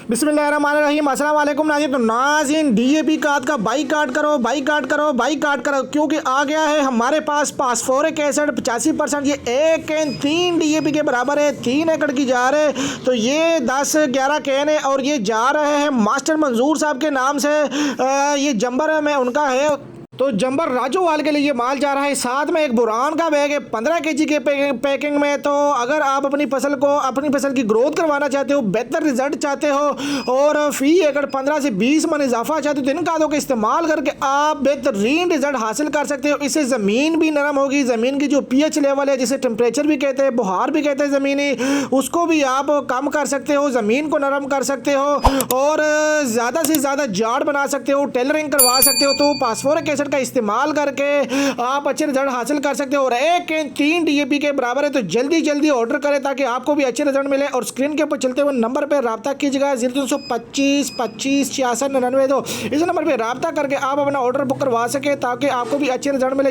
बिस्मिल्लाहिर्रहमानिर्रहीम अस्सलाम वालेकुम नाज़रीन। तो नाज़रीन डीएपी खाद का बाईकाट करो, बाईकाट करो, बाईकाट करो, क्योंकि आ गया है हमारे पास फास्फोरिक एसिड 85%। ये 1 डीएपी के बराबर है, 3 एकड़ की जा रहे हैं। तो ये 10-11 कैन है और ये जा रहे हैं मास्टर मंजूर साहब के नाम से। ये जंबर में उनका है, तो जंबर राजोवाल के लिए ये माल जा रहा है। साथ में एक बुरान का बैग है 15 केजी के पैकिंग में। तो अगर आप अपनी फसल की ग्रोथ करवाना चाहते हो, बेहतर रिजल्ट चाहते हो और फी एकड़ 15 से 20 मन इजाफा चाहते हो, तो इन खादों का इस्तेमाल करके आप बेहतरीन रिजल्ट हासिल कर सकते हो। इससे ज़मीन भी नरम होगी, ज़मीन की जो पीएच लेवल है, जिसे टेम्परेचर भी कहते हैं, बुहार भी कहते हैं ज़मीनी, उसको भी आप कम कर सकते हो, ज़मीन को नरम कर सकते हो और ज़्यादा से ज़्यादा जाड़ बना सकते हो, टेलरिंग करवा सकते हो। तो फास्फोरिक एसिड का इस्तेमाल करके आप अच्छे रिजल्ट हासिल कर सकते हो और 1-3 डीएपी के बराबर है। तो जल्दी ऑर्डर करें ताकि आपको भी अच्छे रिजल्ट मिले। और स्क्रीन के ऊपर चलते हुए नंबर पर रब्ता कीजिएगा 0325 25 66 99। तो इस नंबर पर रब्ता करके आप अपना ऑर्डर बुक करवा सके ताकि आपको भी अच्छे रिजल्ट मिले।